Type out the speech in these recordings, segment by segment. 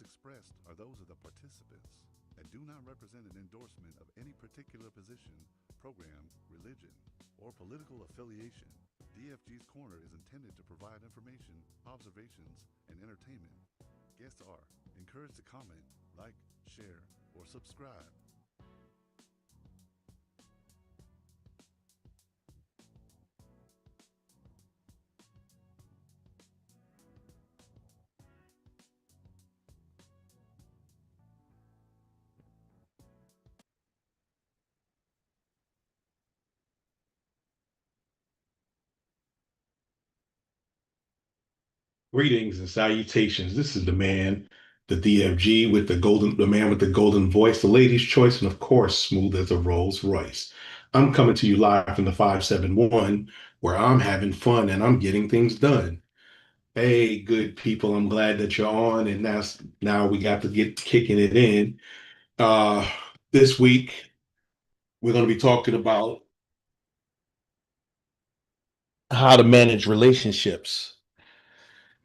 views expressed are those of the participants and do not represent an endorsement of any particular position, program, religion, or political affiliation. DFG's Corner is intended to provide information, observations, and entertainment. Guests are encouraged to comment, like, share, or subscribe. Greetings and salutations. This is the man, the DFG with the man with the golden voice, the lady's choice, and of course, smooth as a Rolls Royce. I'm coming to you live from the 571, where I'm having fun and I'm getting things done. Hey, good people, I'm glad that you're on, and now we got to get kicking it in. Uh, this week we're going to be talking about how to manage relationships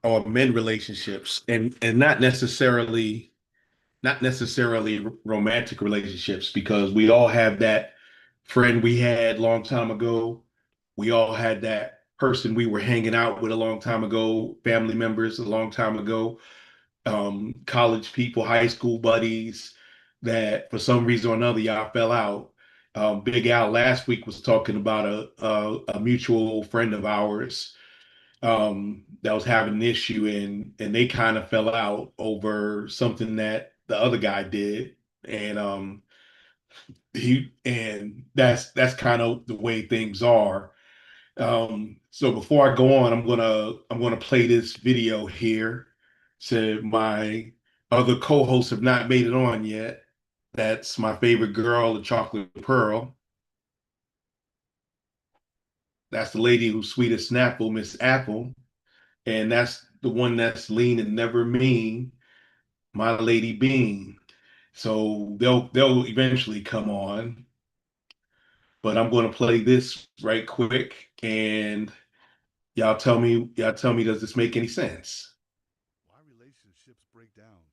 or mend relationships, and not necessarily romantic relationships, because we all have that friend we had a long time ago. We all had that person we were hanging out with a long time ago, family members a long time ago, college people, high school buddies that for some reason or another y'all fell out. Big Al last week was talking about a mutual friend of ours that was having an issue, and they kind of fell out over something that the other guy did, and that's kind of the way things are. So before I go on, I'm gonna play this video here. So my other co-hosts have not made it on yet. That's my favorite girl, the chocolate pearl. That's the lady who's sweet as Snapple, Miss Apple. And that's the one that's lean and never mean, my lady Bean. So they'll eventually come on, but I'm going to play this right quick, and y'all tell me, does this make any sense? Why relationships break down.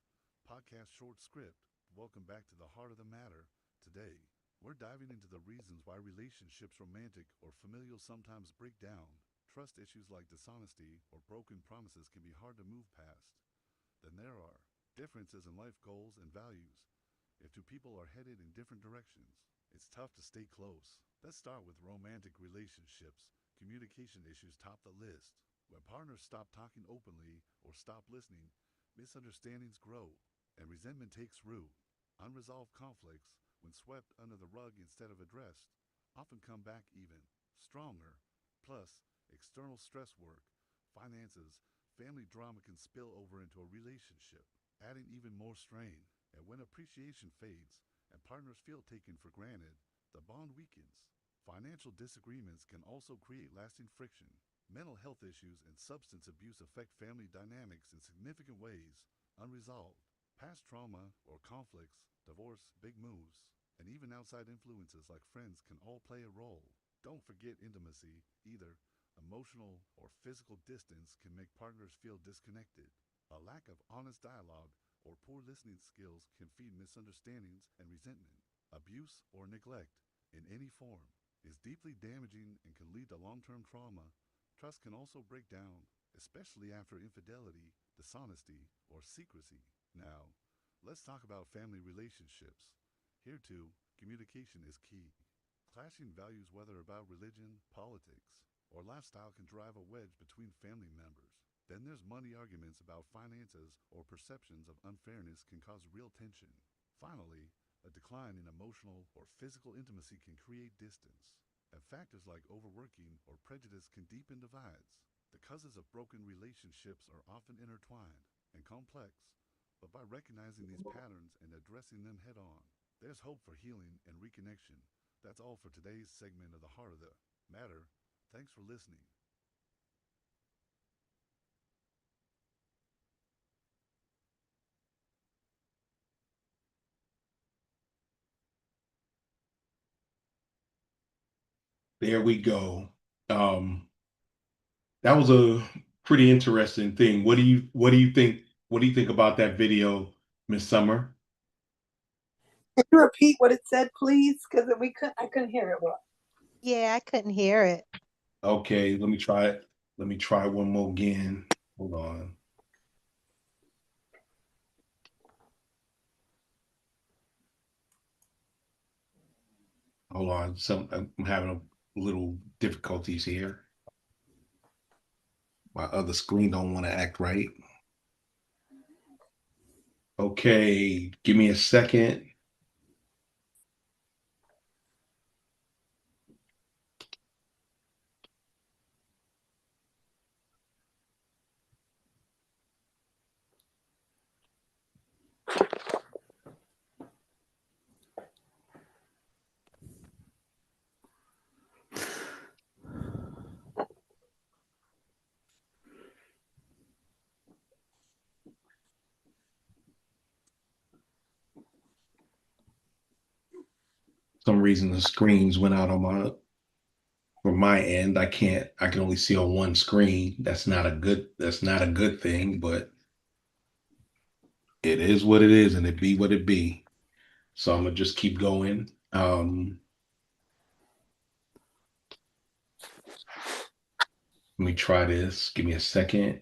Podcast short script. Welcome back to the heart of the matter. Today, we're diving into the reasons why relationships, romantic or familial, sometimes break down. Trust issues like dishonesty or broken promises can be hard to move past. Then there are differences in life goals and values. If two people are headed in different directions, it's tough to stay close. Let's start with romantic relationships. Communication issues top the list. When partners stop talking openly or stop listening, misunderstandings grow and resentment takes root. Unresolved conflicts, when swept under the rug instead of addressed, often come back even stronger. Plus, external stress work, finances, family drama can spill over into a relationship, adding even more strain. And when appreciation fades and partners feel taken for granted, the bond weakens. Financial disagreements can also create lasting friction. Mental health issues and substance abuse affect family dynamics in significant ways. Unresolved past trauma or conflicts, divorce, big moves, and even outside influences like friends can all play a role. Don't forget intimacy either. Emotional or physical distance can make partners feel disconnected. A lack of honest dialogue or poor listening skills can feed misunderstandings and resentment. Abuse or neglect, in any form, is deeply damaging and can lead to long term trauma. Trust can also break down, especially after infidelity, dishonesty, or secrecy. Now, let's talk about family relationships. Here, too, communication is key. Clashing values, whether about religion, politics, or lifestyle, can drive a wedge between family members. Then there's money arguments about finances or perceptions of unfairness can cause real tension. Finally, a decline in emotional or physical intimacy can create distance. And factors like overworking or prejudice can deepen divides. The causes of broken relationships are often intertwined and complex, but by recognizing these patterns and addressing them head on, there's hope for healing and reconnection. That's all for today's segment of the Heart of the Matter. Thanks for listening. There we go. Um, that was a pretty interesting thing. What do you think? What do you think about that video Miss Summer. Can you repeat what it said, please? Because I couldn't hear it well. Yeah, I couldn't hear it. Okay, let me try it. Let me try one more again. Hold on. Hold on. I'm having a little difficulties here. My other screen don't want to act right. Okay, give me a second. Some reason the screens went out on from my end. I can only see on one screen. That's not a good thing, but it is what it is and it be what it be. So I'm gonna just keep going. Let me try this. Give me a second.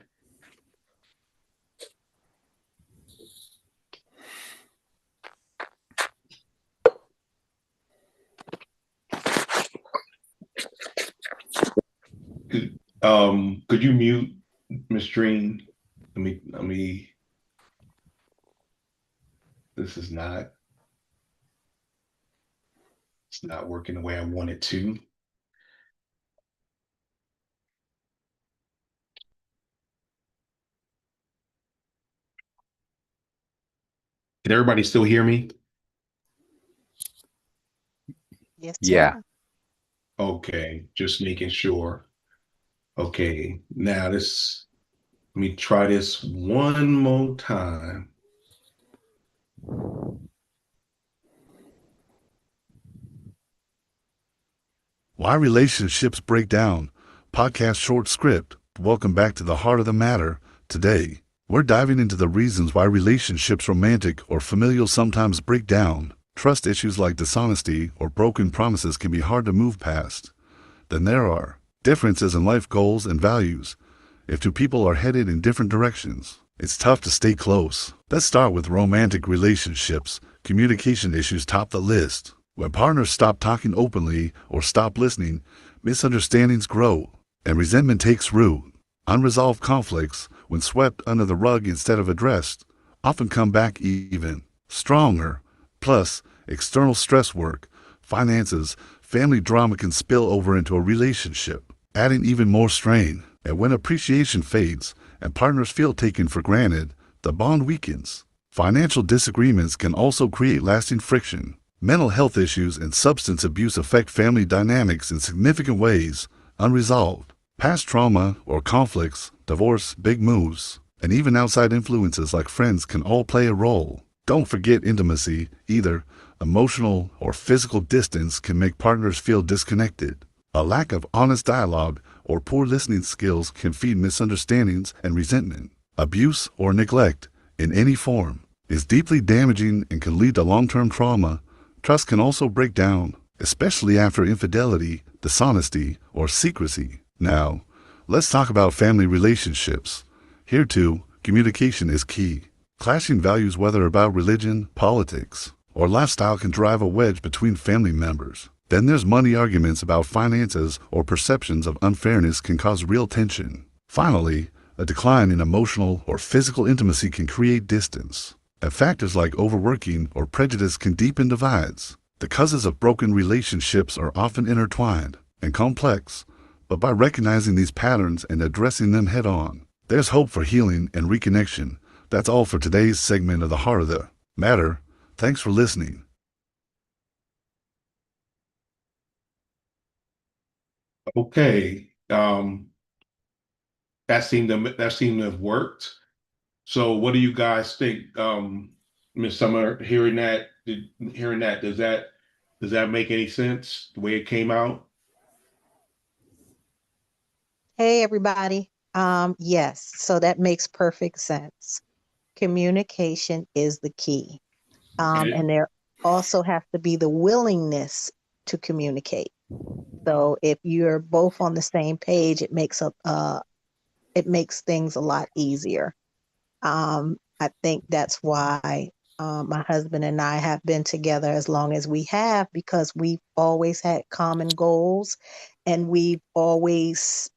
Could you mute Miss Dream? Let me. This is not. It's not working the way I want it to. Can everybody still hear me? Yes, Yeah. sir. Okay, just making sure. Okay, now let me try this one more time. Why relationships break down. Podcast short script. Welcome back to the heart of the matter. Today, we're diving into the reasons why relationships, romantic or familial, sometimes break down. Trust issues like dishonesty or broken promises can be hard to move past. Then there are differences in life goals and values. If two people are headed in different directions, it's tough to stay close. Let's start with romantic relationships. Communication issues top the list. When partners stop talking openly or stop listening, misunderstandings grow and resentment takes root. Unresolved conflicts, when swept under the rug instead of addressed, often come back even stronger. Plus, external stress work, finances, family drama can spill over into a relationship, adding even more strain. And when appreciation fades and partners feel taken for granted, the bond weakens. Financial disagreements can also create lasting friction. Mental health issues and substance abuse affect family dynamics in significant ways. Unresolved past trauma or conflicts, divorce, big moves, and even outside influences like friends can all play a role. Don't forget intimacy either. Emotional or physical distance can make partners feel disconnected. A lack of honest dialogue or poor listening skills can feed misunderstandings and resentment. Abuse or neglect, in any form, is deeply damaging and can lead to long-term trauma. Trust can also break down, especially after infidelity, dishonesty, or secrecy. Now, let's talk about family relationships. Here too, communication is key. Clashing values, whether about religion, politics, or lifestyle, can drive a wedge between family members. Then there's money arguments about finances or perceptions of unfairness can cause real tension. Finally, a decline in emotional or physical intimacy can create distance. And factors like overworking or prejudice can deepen divides. The causes of broken relationships are often intertwined and complex, but by recognizing these patterns and addressing them head on, there's hope for healing and reconnection. That's all for today's segment of the Heart of the Matter. Thanks for listening. Okay. That seemed to have worked. So what do you guys think? Miss Summer, hearing that, does that make any sense the way it came out? Hey, everybody. Yes, so that makes perfect sense. communication is the key. Okay. And there also has to be the willingness to communicate. So if you're both on the same page, it makes things a lot easier. I think that's why my husband and I have been together as long as we have, because we've always had common goals, and we've always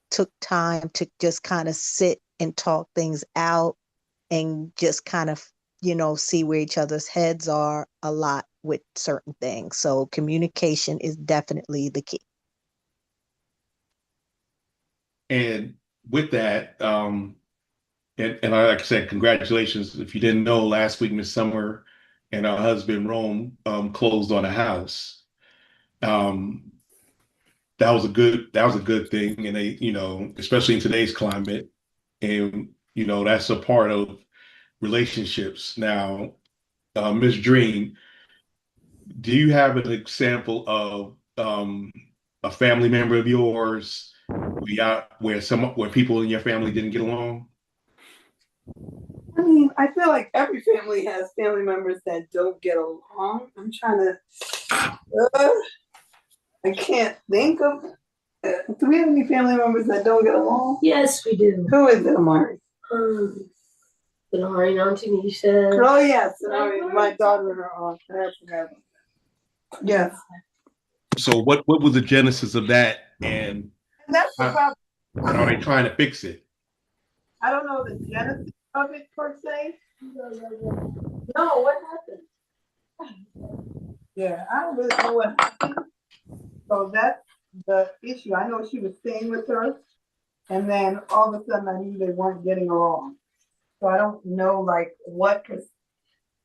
took time to just kind of sit and talk things out, and just kind of, see where each other's heads are a lot with certain things. So communication is definitely the key. And with that, and like I said, congratulations. If you didn't know, last week Miss Summer and her husband Rome closed on a house. Um, that was a good thing, and they, especially in today's climate, and that's a part of relationships. Now, Miss Dream, do you have an example of a family member of yours where people in your family didn't get along? I mean, I feel like every family has family members that don't get along. I'm trying to, I can't think of, do we have any family members that don't get along? Yes, we do. Who is it, Amari? Denari and Auntie Nisha. Oh, yes, Denari, my daughter and her aunt. I forgot. Yes. So what was the genesis of that, and And that's the problem. are they trying to fix it? I don't know the genesis of it per se. No, what happened? Yeah, I don't really know what happened. So that's the issue. I know she was staying with her, and then all of a sudden I knew they weren't getting along. So I don't know like what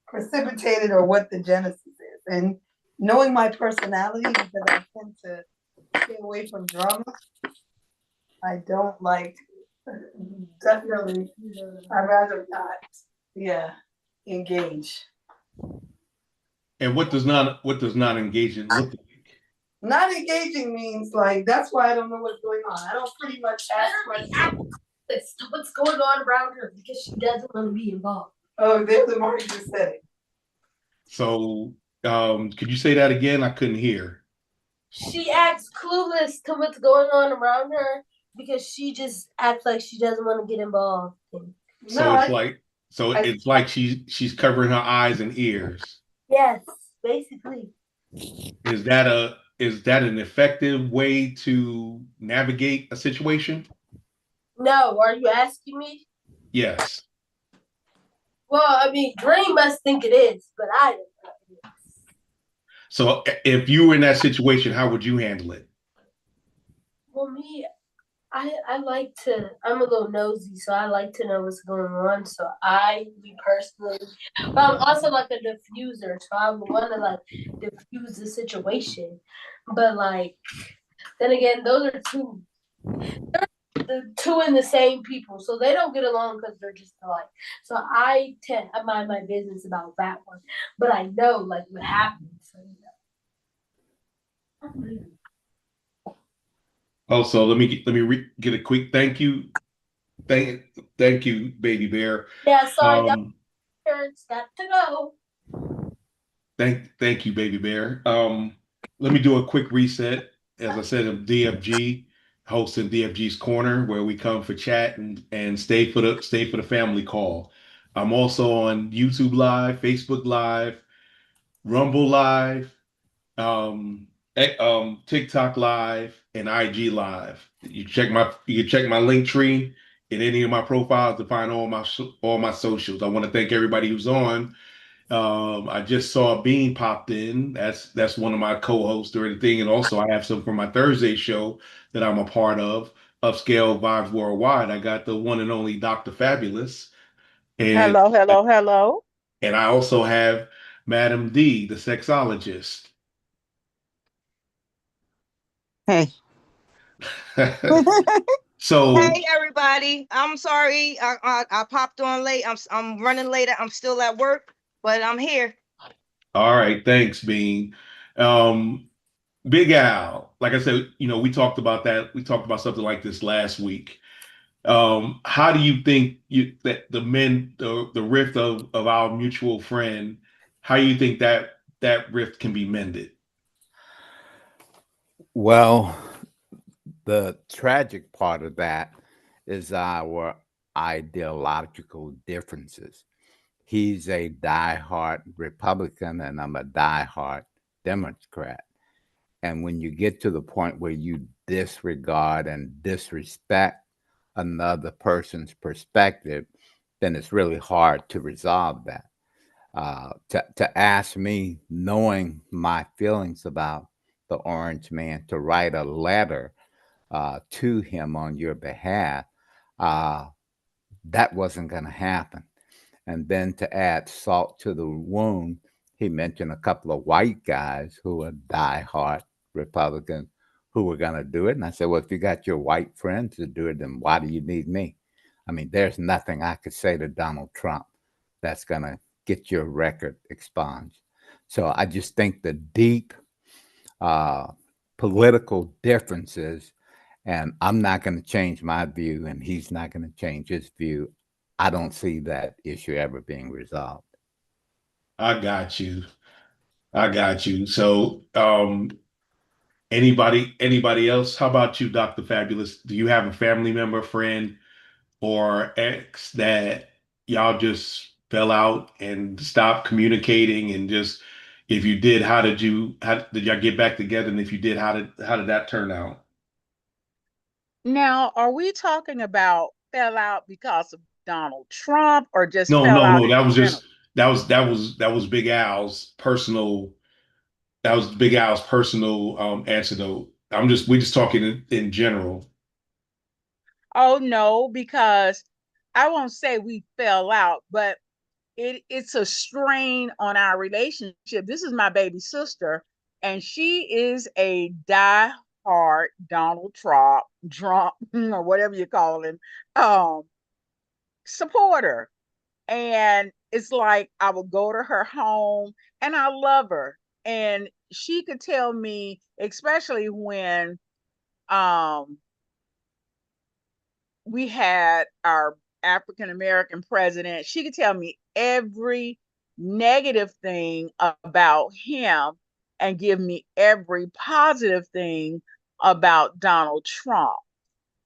precipitated or what the genesis is. And knowing my personality, because I tend to stay away from drama, I don't like, definitely, I'd rather not, engage. And what does not engaging look like? Not engaging means like, that's why I don't know what's going on. I don't pretty much ask questions. What's going on around her because she doesn't want to be involved. Oh, there's the Marty just said it. So, could you say that again? I couldn't hear. She acts clueless to what's going on around her because she just acts like she doesn't want to get involved. So it's like she's covering her eyes and ears. Yes, basically. Is that an effective way to navigate a situation? No, are you asking me? Yes. Well, I mean, Dream must think it is, but I don't know it is. So if you were in that situation, how would you handle it? Well, I like to, I'm a little nosy, so I like to know what's going on. So me personally, but I'm also like a diffuser, so I would want to like diffuse the situation. But like, then again, those are the two and the same people, so they don't get along because they're just alike. So I mind my business about that one, but I know like what happens. So, Also, let me get a quick thank you. Thank you, Baby Bear. yeah, sorry, parents got to go. Thank you, Baby Bear. Let me do a quick reset. As I said, I'm DFG, hosting DFG's Corner, where we come for chat and stay for the family call. I'm also on YouTube Live, Facebook Live, Rumble Live, TikTok Live, and IG Live. You can check my link tree in any of my profiles to find all my socials. I want to thank everybody who's on. I just saw Bean popped in. That's one of my co-hosts or anything, and also I have some for my Thursday show that I'm a part of, Upscale Vibes Worldwide. I got the one and only Dr. Fabulous, and Hello. and I also have Madam D, the sexologist. Hey. So Hey everybody. I'm sorry. I popped on late. I'm running late. I'm still at work, but I'm here. all right, thanks, Bean. Big Al, like I said, we talked about that. We talked about something like this last week. How do you think that the rift of our mutual friend, how you think that rift can be mended? Well, the tragic part of that is our ideological differences. He's a diehard Republican, and I'm a diehard Democrat. And when you get to the point where you disregard and disrespect another person's perspective, then it's really hard to resolve that. To ask me, knowing my feelings about the Orange Man, to write a letter to him on your behalf, uh, that wasn't going to happen. And then to add salt to the wound, he mentioned a couple of white guys who are diehard Republicans who were going to do it. And I said, well, if you got your white friends to do it, then why do you need me? I mean, there's nothing I could say to Donald Trump that's going to get your record expunged. So I just think the deep uh, political differences, and I'm not going to change my view, and he's not going to change his view. I don't see that issue ever being resolved. I got you. I got you. So, anybody else? How about you, Dr. Fabulous? Do you have a family member, friend, or ex that y'all just fell out and stopped communicating? And just, if you did, how did y'all get back together? And if you did, how did that turn out? Now, are we talking about fell out because of Donald Trump or just No, fell no, out no. in general? That was Big Al's personal. That was Big Al's personal antidote. We're just talking in general. Oh no, because I won't say we fell out, but it's a strain on our relationship. This is my baby sister, and she is a die-hard Donald Trump, Trump, or whatever you call him, um, supporter. And it's like I would go to her home, and I love her. And she could tell me, especially when um we had our African American president, she could tell me every negative thing about him and give me every positive thing about Donald Trump.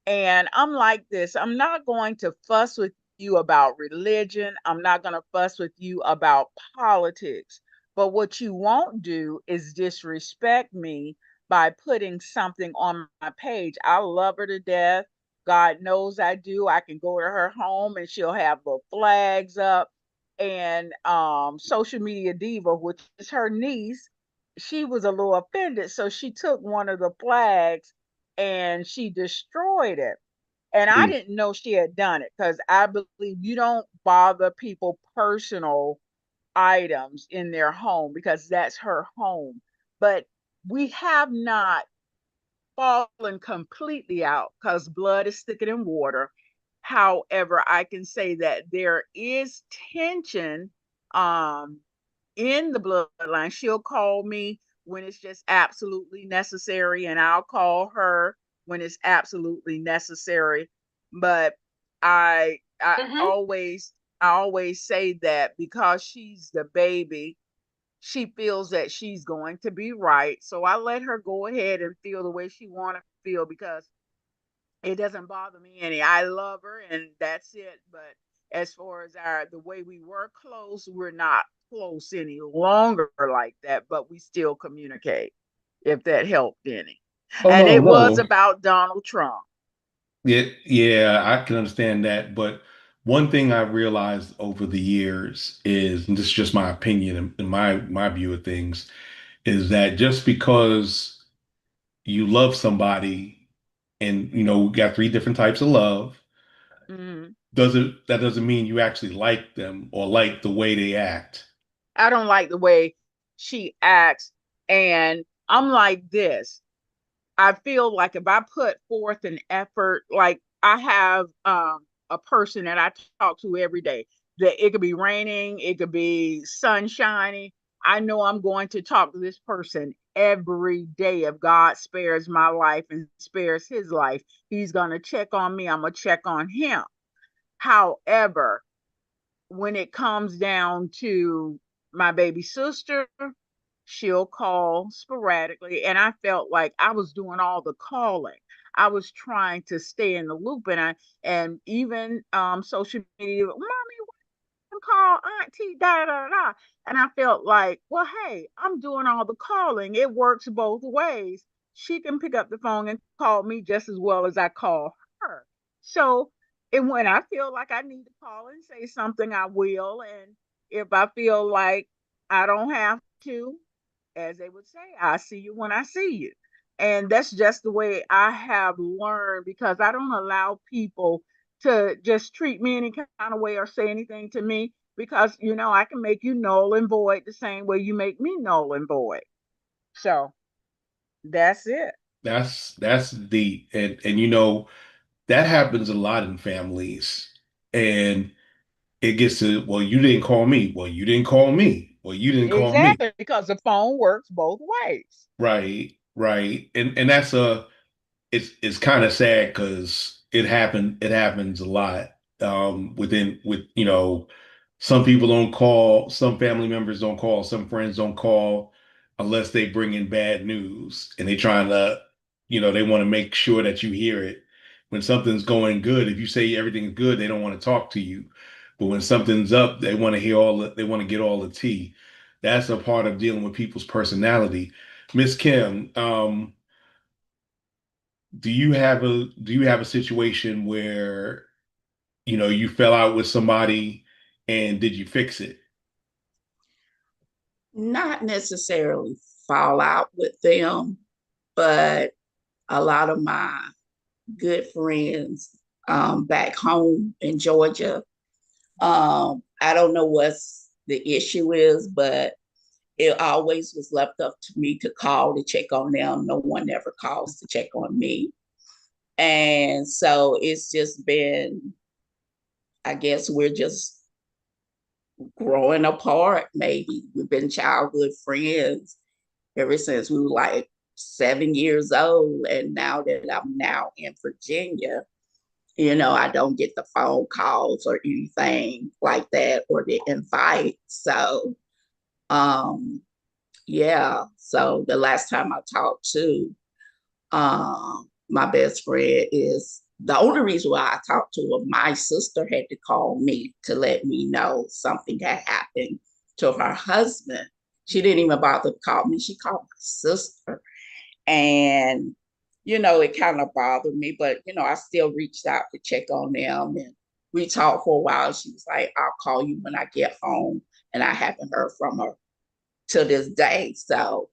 And I'm like this, I'm not going to fuss with you about religion. I'm not going to fuss with you about politics. But what you won't do is disrespect me by putting something on my page. I love her to death. God knows I do. I can go to her home and she'll have the flags up. And social media diva, which is her niece, she was a little offended. So she took one of the flags and she destroyed it. And I Mm. didn't know she had done it because I believe you don't bother people personal items in their home because that's her home. But we have not fallen completely out because blood is thicker than water. However, I can say that there is tension um, in the bloodline. She'll call me when it's just absolutely necessary, and I'll call her when it's absolutely necessary. But I I Mm-hmm. always I always say that because she's the baby, she feels that she's going to be right. So I let her go ahead and feel the way she want to feel because it doesn't bother me any. I love her and that's it. But as far as the way we were close, we're not close any longer like that, but we still communicate, if that helped any. Oh And no, it was no. about Donald Trump. Yeah, yeah, I can understand that. But one thing I realized over the years is, and this is just my opinion and my view of things, is that just because you love somebody, and we got three different types of love, Mhm. doesn't mean you actually like them or like the way they act. I don't like the way she acts. And I'm like this. I feel like if I put forth an effort, like I have a person that I talk to every day, that it could be raining, it could be sunshiny. I know I'm going to talk to this person every day. If God spares my life and spares his life, he's going to check on me. I'm going to check on him. However, when it comes down to my baby sister, she'll call sporadically. And I felt like I was doing all the calling. I was trying to stay in the loop, and even social media, mommy, call auntie, da da da. And I felt like, well, hey, I'm doing all the calling. It works both ways. She can pick up the phone and call me just as well as I call her. So, and when I feel like I need to call and say something, I will. And if I feel like I don't have to, as they would say, I see you when I see you. And that's just the way I have learned, because I don't allow people to just treat me any kind of way or say anything to me, because I can make you null and void the same way you make me null and void. So that's it. That's deep. And that happens a lot in families. And it gets to, well, you didn't call me. Well, you didn't call me. Well, you didn't call me. Exactly, because the phone works both ways. Right, right. And that's it's kind of sad because it happens a lot. Some people don't call, some family members don't call, some friends don't call unless they bring in bad news, and they trying to, they want to make sure that you hear it. When something's going good, if you say everything's good, they don't want to talk to you. But when something's up, they want to they want to get all the tea. That's a part of dealing with people's personality. Miss Kim, do you have a situation where you fell out with somebody, and did you fix it? Not necessarily fall out with them, but a lot of my good friends back home in Georgia, I don't know what's the issue is, but it always was left up to me to call to check on them. No one ever calls to check on me. And so it's just been, I guess we're just growing apart, maybe. We've been childhood friends ever since we were like 7 years old. And now that I'm now in Virginia, I don't get the phone calls or anything like that, or the invite. So, yeah. So the last time I talked to my best friend, is the only reason why I talked to her, my sister had to call me to let me know something had happened to her husband. She didn't even bother to call me. She called my sister. And, it kind of bothered me, but, I still reached out to check on them. And we talked for a while. She was like, I'll call you when I get home. And I haven't heard from her to this day. So,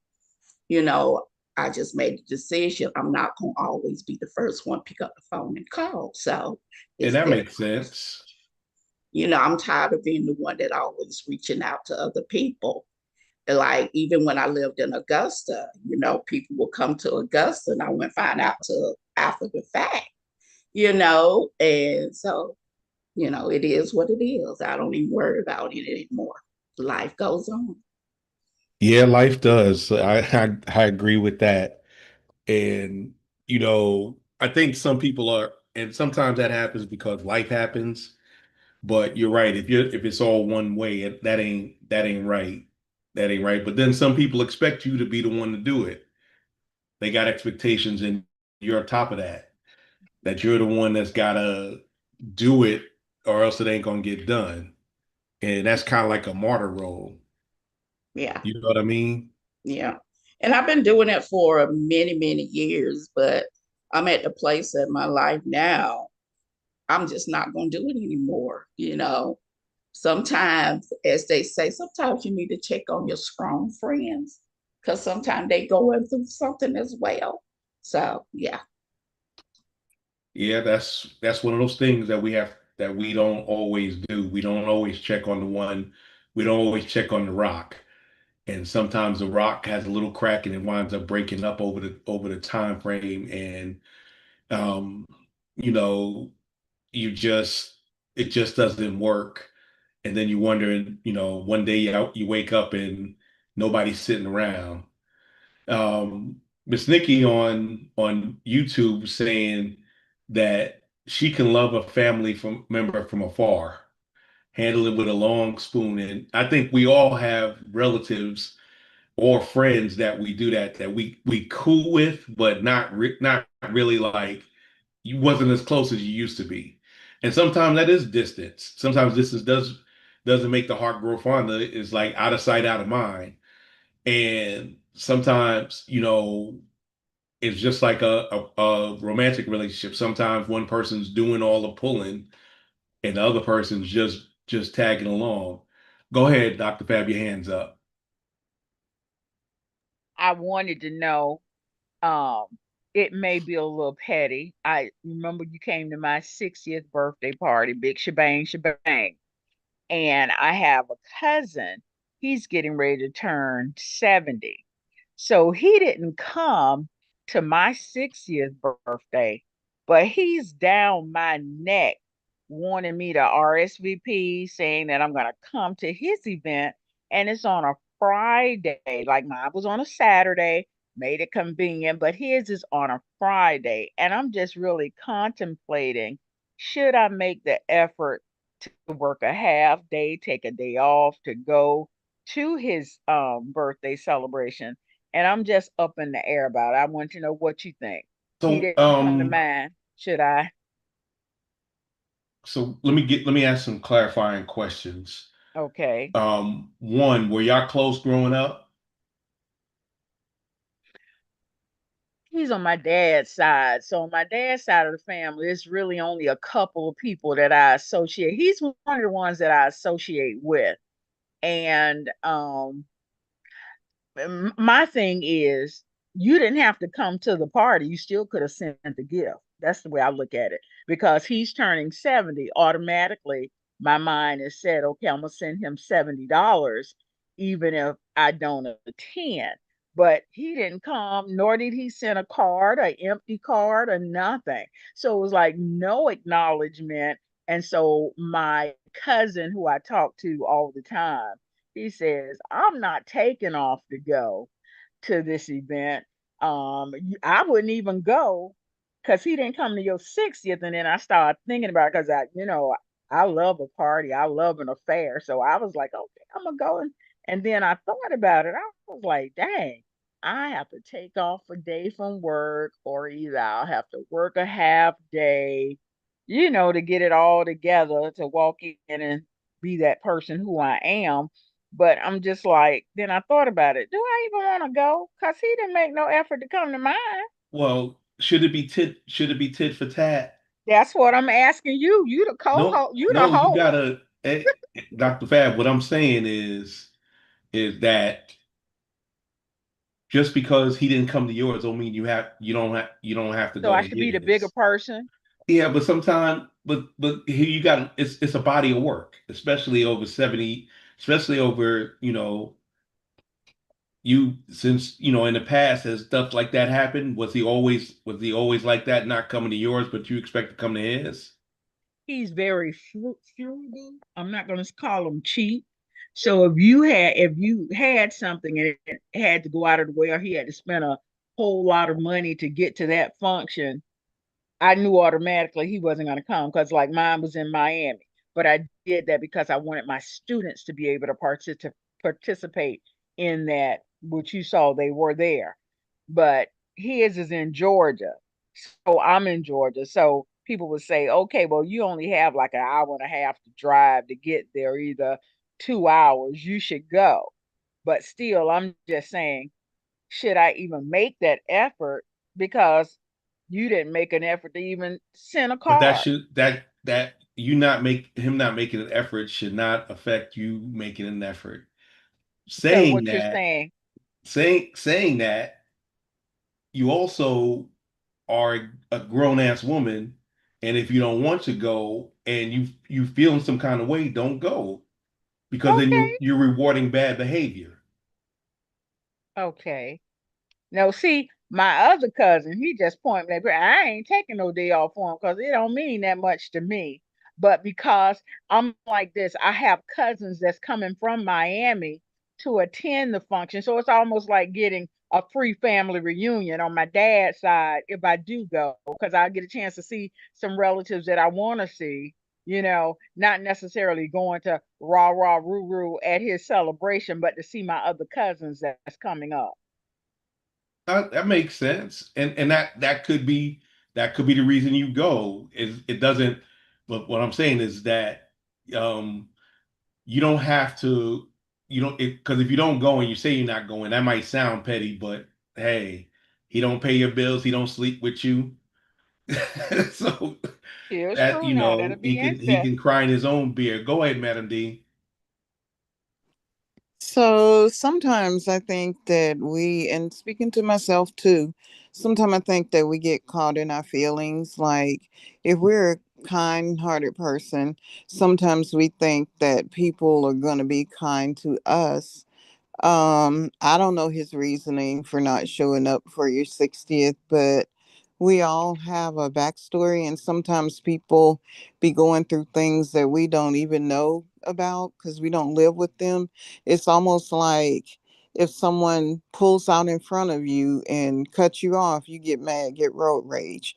I just made the decision. I'm not going to always be the first one to pick up the phone and call. So And it's that there. makes sense. I'm tired of being the one that always reaching out to other people. Like even when I lived in Augusta, people would come to Augusta and I wouldn't find out till after the fact, and so, it is what it is. I don't even worry about it anymore. Life goes on. Yeah, life does. I agree with that. And I think some people are, and sometimes that happens because life happens. But you're right. If it's all one way, that ain't right. That ain't right. But then some people expect you to be the one to do it. They got expectations, and you're on top of that. That you're the one that's gotta do it, or else it ain't gonna get done. And that's kind of like a martyr role. Yeah. You know what I mean? Yeah. And I've been doing it for many, many years, but I'm at the place in my life now, I'm just not going to do it anymore. Sometimes, as they say, sometimes you need to check on your strong friends, because sometimes they going through something as well. So, yeah. Yeah, that's one of those things that we don't always do. We don't always check on the one. We don't always check on the rock. And sometimes the rock has a little crack and it winds up breaking up over the time frame. And um, you know, you just it just doesn't work. And then you wonder, one day you wake up and nobody's sitting around. Miss Nikki on YouTube saying that she can love a family from member from afar, handle it with a long spoon. And I think we all have relatives or friends that we do that we cool with, but not really like you wasn't as close as you used to be. And sometimes that is distance. Sometimes distance doesn't make the heart grow fonder. It's like out of sight, out of mind. And sometimes, it's just like a romantic relationship. Sometimes one person's doing all the pulling and the other person's just tagging along. Go ahead, Dr. Fab, your hands up. I wanted to know, um, it may be a little petty. I remember you came to my 60th birthday party, big shebang, shebang. And I have a cousin, he's getting ready to turn 70. So he didn't come to my 60th birthday, but he's down my neck wanting me to RSVP, saying that I'm going to come to his event. And it's on a Friday. Like mine was on a Saturday, made it convenient, but his is on a Friday. And I'm just really contemplating, should I make the effort to work a half day, take a day off to go to his birthday celebration? And I'm just up in the air about it. I want to know what you think. He So, didn't come to mind. Should I? so let me ask some clarifying questions. Okay. One, were y'all close growing up? He's on my dad's side. So on my dad's side of the family, it's really only a couple of people that I associate. He's one of the ones that I associate with. And my thing is, you didn't have to come to the party. You still could have sent the gift. That's the way I look at it. Because he's turning 70, automatically my mind is said, okay, I'm gonna send him $70, even if I don't attend. But he didn't come, nor did he send a card, an empty card, or nothing. So it was like no acknowledgement. And so my cousin, who I talk to all the time, he says, I'm not taking off to go to this event. I wouldn't even go because he didn't come to your 60th. And then I started thinking about it because I love a party, I love an affair. So I was like, okay, I'm gonna go. And then I thought about it. I was like, dang, I have to take off a day from work, or either I'll have to work a half day, to get it all together to walk in and be that person who I am. But I'm just like, then I thought about it. Do I even want to go? Because he didn't make no effort to come to mine. Well, should it be tit for tat? That's what I'm asking you. You the No, co-host. You the no, you host. gotta, Dr. Fab, what I'm saying is that just because he didn't come to yours don't mean you don't have to So go I to should be the bigger his. person. Yeah, but sometimes, but here you got it's a body of work, especially over 70, especially over, you since in the past has stuff like that happened. Was he always like that, not coming to yours, but you expect to come to his? He's very frugal. I'm not going to call him cheap. So if you had something and it had to go out of the way, or he had to spend a whole lot of money to get to that function, I knew automatically he wasn't going to come because, like, mine was in Miami. But I did that because I wanted my students to be able to participate in that, which you saw they were there. But his is in Georgia. So I'm in Georgia. So people would say, okay, well, you only have like an hour and a half to drive to get there, either 2 hours. You should go. But still, I'm just saying, should I even make that effort? Because you didn't make an effort to even send a But that card. should that you not make him not making an effort should not affect you making an effort. So Saying what you're that, saying, saying that, you also are a grown ass woman, and if you don't want to go and you feel in some kind of way, don't go because then okay, you're rewarding bad behavior. okay. No, see, my other cousin, he just point blank, I ain't taking no day off for him because it don't mean that much to me. But because I'm like this, I have cousins that's coming from Miami to attend the function. So it's almost like getting a free family reunion on my dad's side if I do go, because I get a chance to see some relatives that I want to see. Not necessarily going to rah rah roo roo at his celebration, but to see my other cousins that's coming up. That makes sense, and that could be the reason you go. It doesn't. But what I'm saying is that um, you don't have to. You don't because if you don't go and you say you're not going, that might sound petty, but hey, he don't pay your bills, he don't sleep with you, so It's that true now. That'll he be can incest. cry in his own beer. Go ahead, Madam D. So sometimes I think that we, and speaking to myself too, sometimes I think that we get caught in our feelings. Like if we're a kind hearted person, sometimes we think that people are going to be kind to us. I don't know his reasoning for not showing up for your 60th, but we all have a backstory, and sometimes people be going through things that we don't even know about because we don't live with them. It's almost like if someone pulls out in front of you and cuts you off, you get mad, get road rage.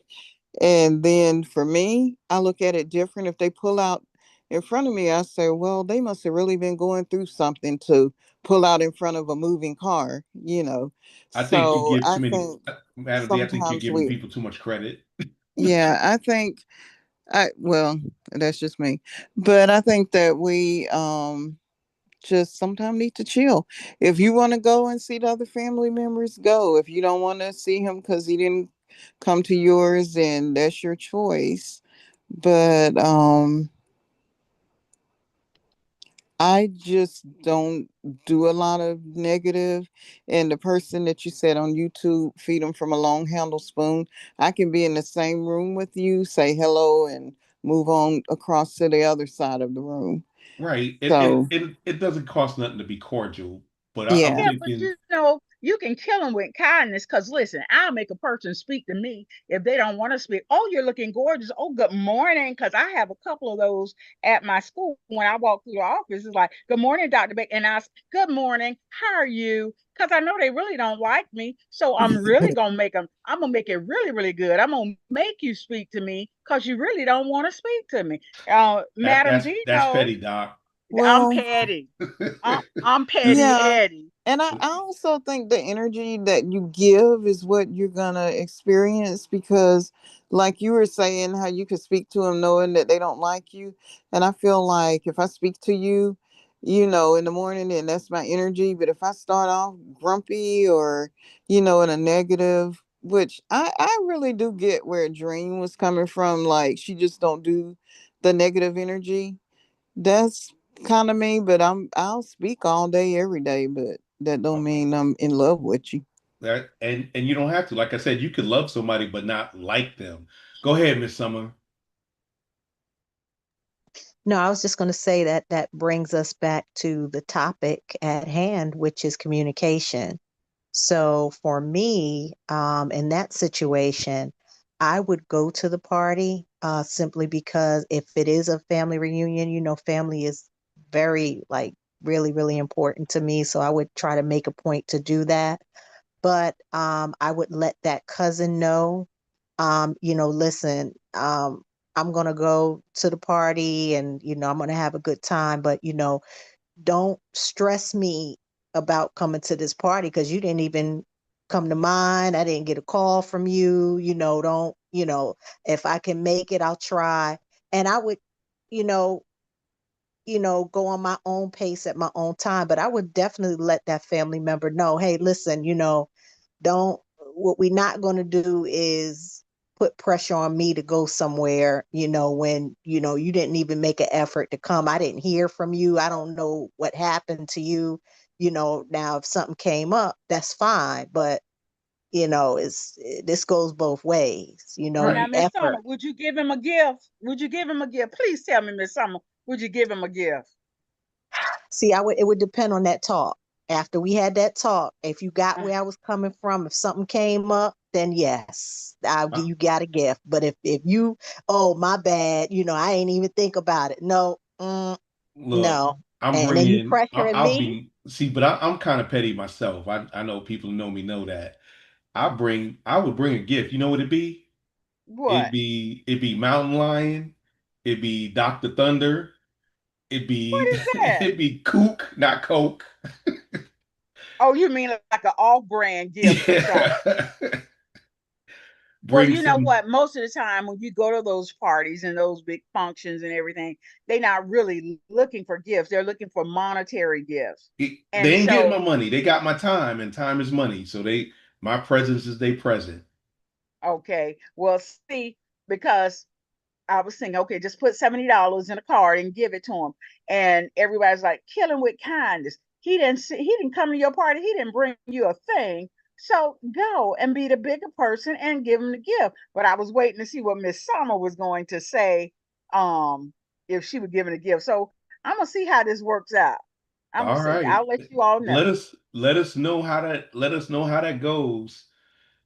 And then for me, I look at it different. If they pull out in front of me, I say, well, they must have really been going through something to pull out in front of a moving car. I think you So give I too many, think Madam D. I think you're sometimes giving we, people too much credit. yeah, well, that's just me. But I think that we just sometimes need to chill. If you want to go and see the other family members, go. If you don't want to see him because he didn't come to yours, then that's your choice. But I just don't do a lot of negative. And the person that you said on YouTube, feed them from a long handle spoon. I can be in the same room with you, say hello, and move on across to the other side of the room. Right. So It doesn't cost nothing to be cordial, but I'm yeah. Yeah, but thinking, you can kill them with kindness. Cause listen, I'll make a person speak to me if they don't want to speak. Oh, you're looking gorgeous. Oh, good morning. Cause I have a couple of those at my school. When I walk through the office, it's like, good morning, Dr. Beck. And I say, good morning. How are you? Cause I know they really don't like me. So I'm really gonna make them, I'm gonna make it really, really good. I'm gonna make you speak to me because you really don't want to speak to me. Madam D that's knows petty, Doc. I'm Well, petty. I'm petty yeah. Eddie. And I also think the energy that you give is what you're gonna experience because like you were saying how you could speak to them knowing that they don't like you. And I feel like if I speak to you, in the morning and that's my energy. But if I start off grumpy or, in a negative, which I really do get where Dream was coming from, like she just don't do the negative energy. That's kind of me, but I'll speak all day, every day, but that don't mean I'm in love with you. That and you don't have to. Like I said, you could love somebody but not like them. Go ahead, Miss Summer. No, I was just going to say that that brings us back to the topic at hand, which is communication. So for me, in that situation, I would go to the party simply because if it is a family reunion, family is very, like, really, really important to me. So I would try to make a point to do that. But I would let that cousin know, listen, I'm going to go to the party and, I'm going to have a good time, but, don't stress me about coming to this party because you didn't even come to mine. I didn't get a call from you. Don't, if I can make it, I'll try. And I would, you know, go on my own pace at my own time. But I would definitely let that family member know, hey, listen, don't, what we're not going to do is put pressure on me to go somewhere, when, you didn't even make an effort to come. I didn't hear from you. I don't know what happened to you. Now if something came up, that's fine. But, this goes both ways, Now, Right. Miss Summer, effort. would you give him a gift? Would you give him a gift? Please tell me, Miss Summer, would you give him a gift? See, it would depend on that talk. After we had that talk, if you got Uh, where I was coming from, if something came up, then yes, I'll give Uh, you got a gift. But if you, oh my bad, I ain't even think about it. No, Look, no. I'm And then you bringing. pressuring I'll me. be. See, but I'm kind of petty myself. I know people who know me know that. I would bring a gift. You know what it'd be? What? It'd be Mountain Lion, it'd be Dr. Thunder, it'd What be is that? it'd be Kook, not Coke. Oh, you mean like an off-brand gift or something? Yeah. Well, Bring you know some what? Most of the time when you go to those parties and those big functions and everything, they're not really looking for gifts. They're looking for monetary gifts. they And ain't getting my so, money. They got my time, and time is money. So my presence is their present. okay, well, see, because I was thinking, okay, just put $70 in a card and give it to him. And everybody's like, kill him with kindness. He didn't come to your party, he didn't bring you a thing. So go and be the bigger person and give him the gift. But I was waiting to see what Miss Summer was going to say, if she would give him a gift. So I'm gonna see how this works out. I'm gonna All see. right. I'll let you all know. Let us know how that goes.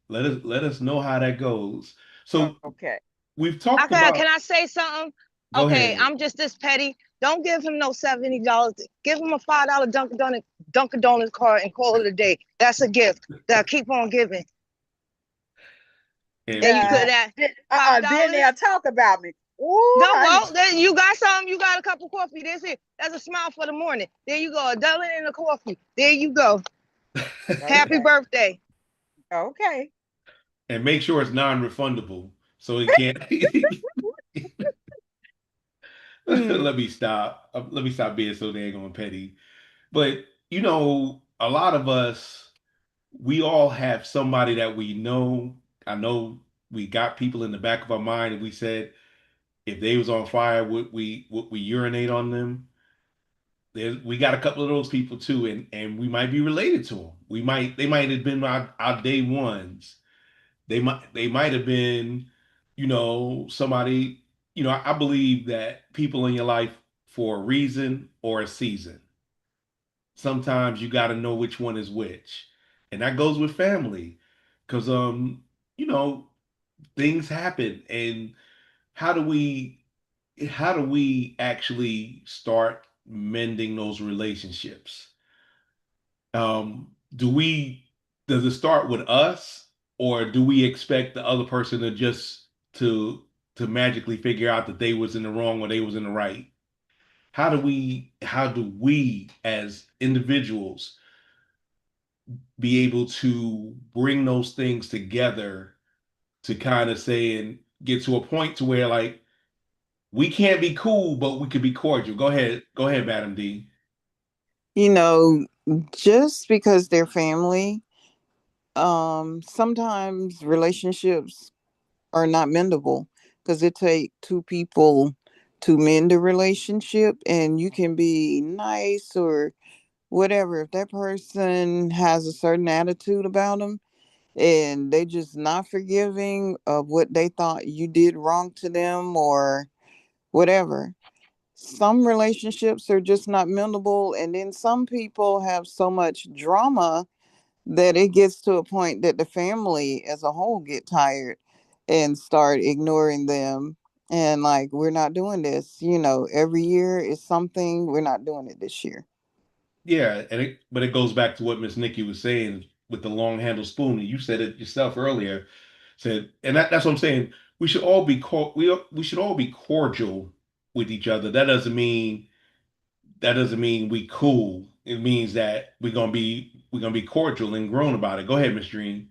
Let us know how that goes. So Okay. we've talked Can about I say something? go Okay, ahead. I'm just this petty. Don't give him no $70. Give him a $5 Dunkin' Donuts card and call it a day. That's a gift. That keep on giving. And And you could Uh, have uh, then $5. they'll talk about me. Ooh, Don't honey. go. Then you got something. You got a cup of coffee. That's it. That's a smile for the morning. There you go. A dollar and a coffee. There you go. Happy Okay. birthday. Okay. and make sure it's non-refundable so he can't Hmm. let me stop. Let me stop being so dang on petty. But a lot of us, we all have somebody that we know. I know we got people in the back of our mind, and we said if they was on fire, would we urinate on them? We got a couple of those people too, and we might be related to them. They might have been our day ones. They might have been, somebody. I believe that people in your life for a reason or a season. Sometimes you got to know which one is which, and that goes with family, because you know, things happen, and how do we how do we actually start mending those relationships? Do we does it start with us, or do we expect the other person to to magically figure out that they was in the wrong or they was in the right? How do we as individuals be able to bring those things together to kind of say and get to a point to where like we can't be cool, but we could be cordial. Go ahead, Madam D. You know, just because they're family, sometimes relationships are not mendable because it take two people to mend a relationship, and you can be nice or whatever. If that person has a certain attitude about them and they just not forgiving of what they thought you did wrong to them or whatever, some relationships are just not mendable. And then some people have so much drama that it gets to a point that the family as a whole get tired and start ignoring them, and like, we're not doing this, every year is something, we're not doing it this year. Yeah, but it goes back to what Miss Nikki was saying with the long handle spoon. And you said it yourself earlier. Said, and that's what I'm saying. We should all be we should all be cordial with each other. That doesn't mean we cool. It means that we're gonna be cordial and grown about it. Go ahead, Miss Dream.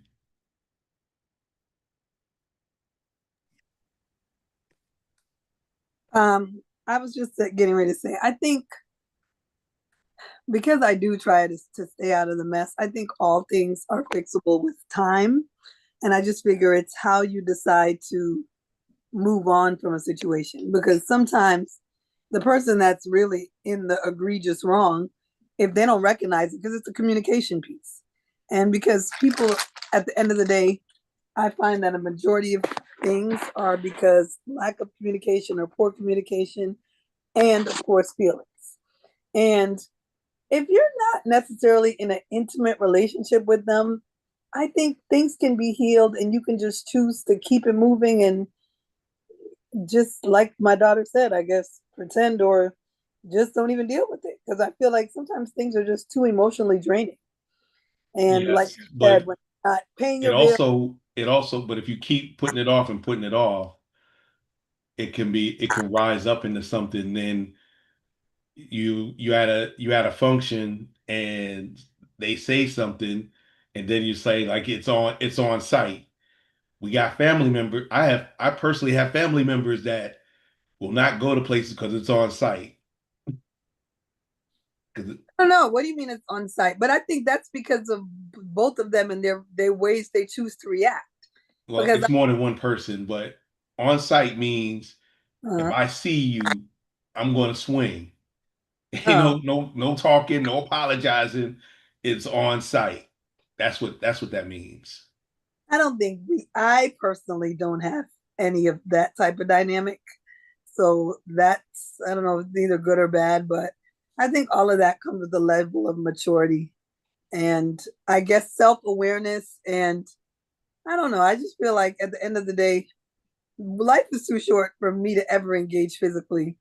I was just getting ready to say, I think because I do try to stay out of the mess, I think all things are fixable with time. And I just figure it's how you decide to move on from a situation. Because sometimes the person that's really in the egregious wrong, if they don't recognize it, because it's a communication piece. And because people, at the end of the day, I find that a majority of things are because lack of communication or poor communication, and of course, feelings. And if you're not necessarily in an intimate relationship with them, I think things can be healed and you can just choose to keep it moving and just like my daughter said, I guess, pretend or just don't even deal with it because I feel like sometimes things are just too emotionally draining. And like Yes, you said, but when you're not paying it your bill, also it also but if you keep putting it off and putting it off, it can rise up into something. Then you at a function and they say something, and then you say like it's on site. We got family members. I personally have family members that will not go to places because it's on site. 'Cause I don't know. What do you mean it's on site? But I think that's because of both of them and their ways they choose to react. well, Because it's more than one person, but on site means if uh, I see you, I'm going to swing. You oh, know, no talking, no apologizing. It's on site. That's what that means. I don't think I personally don't have any of that type of dynamic. So that's, I don't know, it's either good or bad, but I think all of that comes with a level of maturity and I guess self awareness. And I don't know, I just feel like at the end of the day, life is too short for me to ever engage physically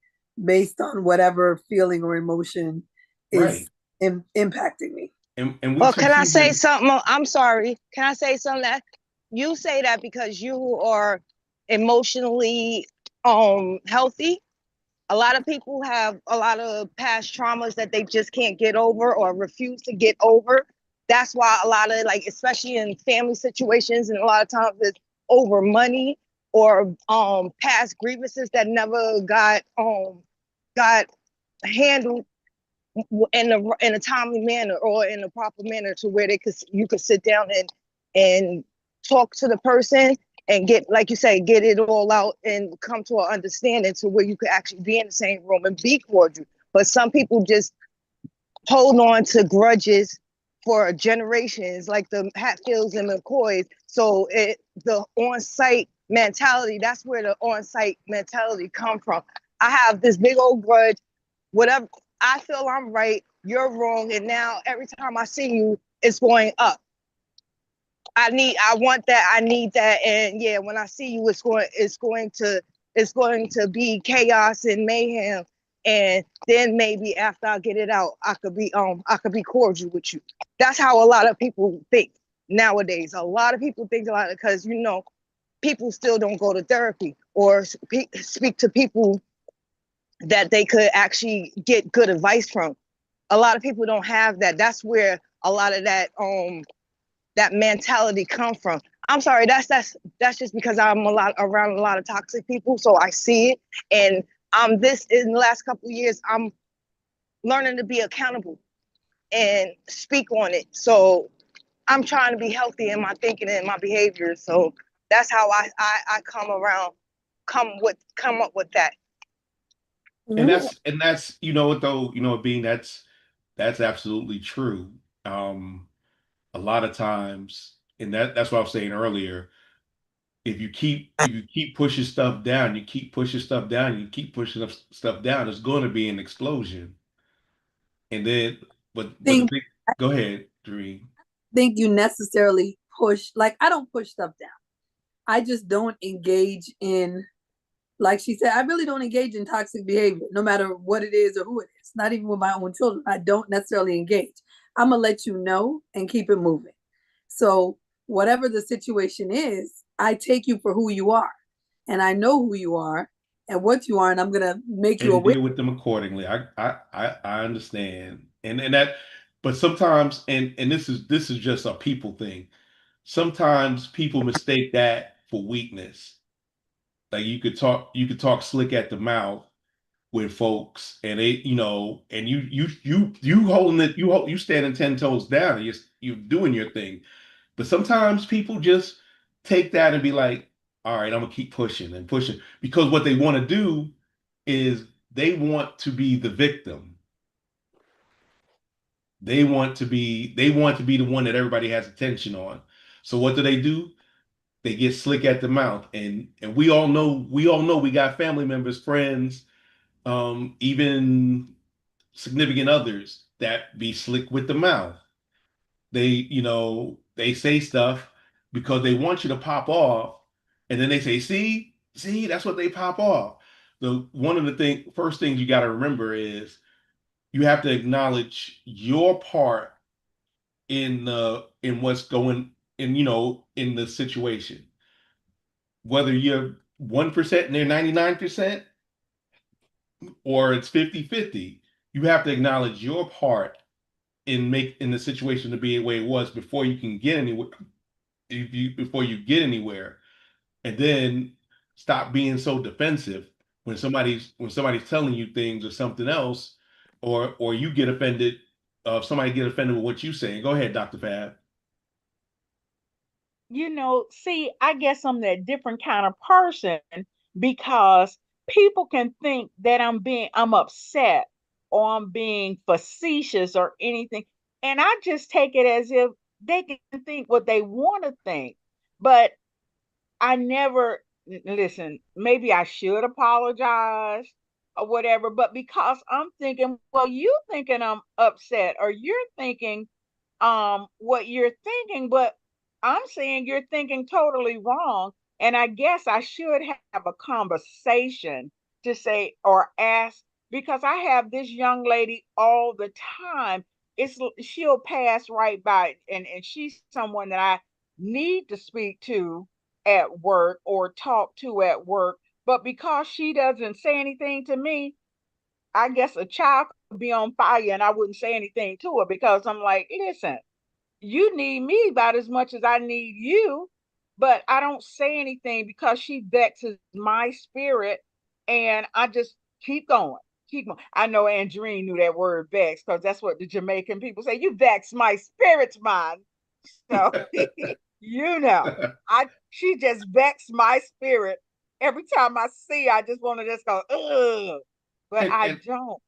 based on whatever feeling or emotion is Right. impacting me. And we Well, can I say confusing. something? I'm sorry. Can I say something that you say that because you are emotionally healthy? A lot of people have a lot of past traumas that they just can't get over or refuse to get over. That's why a lot of like, especially in family situations, and a lot of times it's over money or past grievances that never got handled in a timely manner or in a proper manner to where you could sit down and talk to the person and get, like you say, get it all out and come to an understanding to where you could actually be in the same room and be cordial. But some people just hold on to grudges for generations, like the Hatfields and McCoys. So the on-site mentality, that's where the on-site mentality come from. I have this big old grudge, whatever. I feel I'm right, you're wrong, and now every time I see you, it's going up. I want that, I need that, and yeah, when I see you, it's going to be chaos and mayhem, and then maybe after I get it out, I could be cordial with you. That's how a lot of people think nowadays. A lot of people think a lot because people still don't go to therapy or speak to people that they could actually get good advice from. A lot of people don't have that. That's where a lot of that mentality come from. I'm sorry, that's just because I'm around a lot of toxic people, so I see it. And this in the last couple of years, I'm learning to be accountable and speak on it. So I'm trying to be healthy in my thinking and my behavior. So that's how I come up with that. And that's you know what though, you know, being that's absolutely true. A lot of times, and that's what I was saying earlier, if you keep pushing stuff down, you keep pushing stuff down, you keep pushing stuff down, there's going to be an explosion. And then, but the Think thing, go ahead, Dream. think you necessarily push, like I don't push stuff down. I just don't engage in, like she said, I really don't engage in toxic behavior, no matter what it is or who it is. Not even with my own children. I don't necessarily engage. I'm gonna let you know and keep it moving. So whatever the situation is, I take you for who you are. And I know who you are and what you are, and I'm gonna make you And aware. deal with them accordingly. I understand. And that, but sometimes, and this is just a people thing. Sometimes people mistake that for weakness. Like you could talk slick at the mouth with folks, and they, you know, and you holding it, you standing 10 toes down, and you're doing your thing. But sometimes people just take that and be like, all right, I'm gonna keep pushing and pushing because what they want to do is they want to be the victim. They want to be the one that everybody has attention on. So what do? They get slick at the mouth, and we all know we got family members, friends, even significant others that be slick with the mouth. They, you know, they say stuff because they want you to pop off, and then they say, see, that's what they pop off. one of the first things you got to remember is you have to acknowledge your part in what's going in, in the situation. Whether you're 1% and they're 99%, or it's 50-50, you have to acknowledge your part in the situation to be the way it was before you can get anywhere. Before you get anywhere, and then stop being so defensive when somebody's telling you things or something else, or you get offended. Somebody get offended with what you say. Go ahead, Dr. Fab. See, I guess I'm that different kind of person because people can think that I'm upset or I'm being facetious or anything. And I just take it as if they can think what they want to think. But I never listen, maybe I should apologize or whatever, but because I'm thinking, well, you thinking I'm upset or you're thinking what you're thinking, but I'm saying you're thinking totally wrong. And I guess I should have a conversation to say or ask because I have this young lady all the time. She'll pass right by and she's someone that I need to speak to at work or talk to at work. But because she doesn't say anything to me, I guess a child could be on fire and I wouldn't say anything to her because I'm like, listen, you need me about as much as I need you, but I don't say anything because she vexes my spirit, and I just keep going, keep going. I know Andreen knew that word vex because that's what the Jamaican people say. You vex my spirit's mind, so she just vexed my spirit every time I see her. I just want to just go ugh, but I And don't.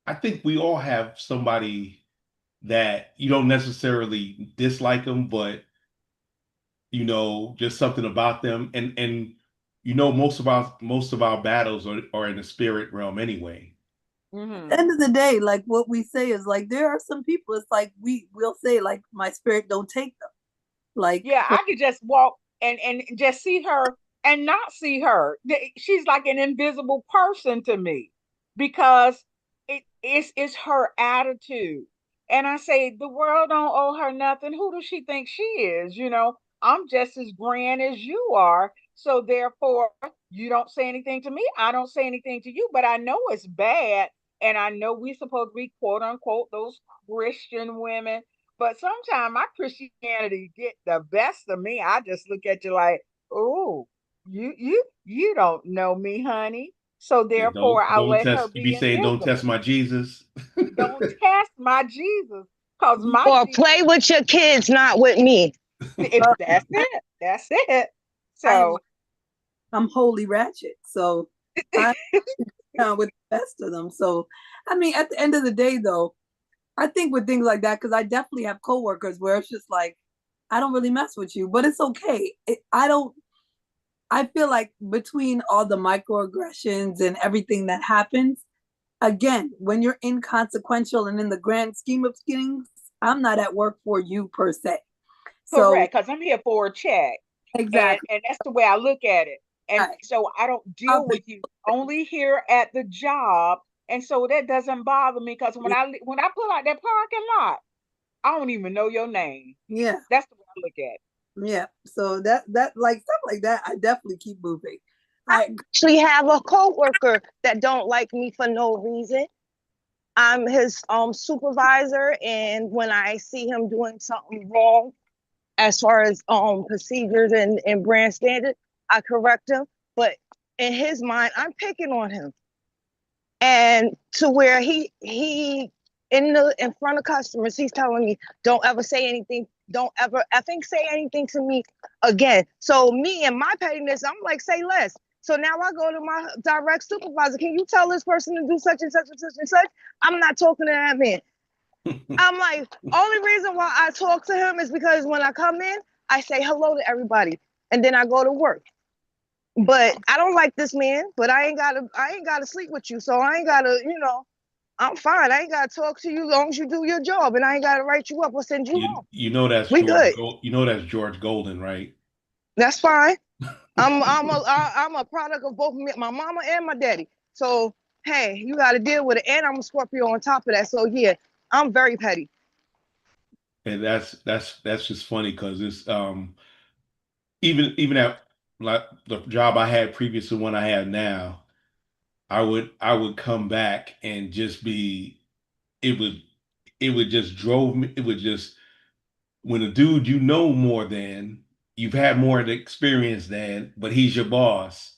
I think we all have somebody that you don't necessarily dislike them, but just something about them, and most of our battles are in the spirit realm anyway. At the end of the day, like what we say is like there are some people. It's like we'll say like my spirit don't take them. Like Yeah, I could just walk and just see her and not see her. She's like an invisible person to me because it's her attitude. And I say the world don't owe her nothing. Who does she think she is? I'm just as grand as you are. So therefore, you don't say anything to me. I don't say anything to you. But I know it's bad, and I know we're supposed to be quote unquote those Christian women, but sometimes my Christianity get the best of me. I just look at you like, oh, you don't know me, honey. So Yeah, therefore, don't I don't let her test. You be be saying don't test invisible. my Jesus. Don't test my Jesus, cause my Or Jesus, play with your kids, not with me. that's it. That's it. I So I'm holy ratchet, so I with the best of them. So I mean, at the end of the day, though, I think with things like that, because I definitely have coworkers where it's just like I don't really mess with you, but it's okay. I don't. I feel like between all the microaggressions and everything that happens, again, when you're inconsequential and in the grand scheme of things, I'm not at work for you per se. So correct, cause I'm here for a check, and exactly. and that's the way I look at it. And Right. so I don't I'll deal with you only here at the job, and so that doesn't bother me because when I pull out that parking lot, I don't even know your name. Yeah. That's the way I look at it. Yeah. So that like stuff like that, I definitely keep moving. I I actually have a coworker that don't like me for no reason. I'm his supervisor, and when I see him doing something wrong as far as procedures and brand standards, I correct him. But in his mind, I'm picking on him, and to where he in front of customers, he's telling me, "Don't ever say anything. Don't ever effing say anything to me again." So me and my pettiness, I'm like, say less. So now I go to my direct supervisor. Can you tell this person to do such and such and such and such? I'm not talking to that man. I'm like, only reason why I talk to him is because when I come in, I say hello to everybody, and then I go to work. But I don't like this man. But I ain't gotta sleep with you, so I ain't gotta. I'm fine. I ain't gotta talk to you as long as you do your job, and I ain't gotta write you up or send you You home. you know that's We George good. Gold, you know that's George Golden, right? That's fine. I'm a product of both my mama and my daddy. So hey, you got to deal with it. And I'm a Scorpio on top of that. So yeah, I'm very petty. And that's just funny because it's even at like the job I had previous to one I have now, I would come back and just be it would it would just drove me it would just when a dude you know more than you've had more of the experience than, but he's your boss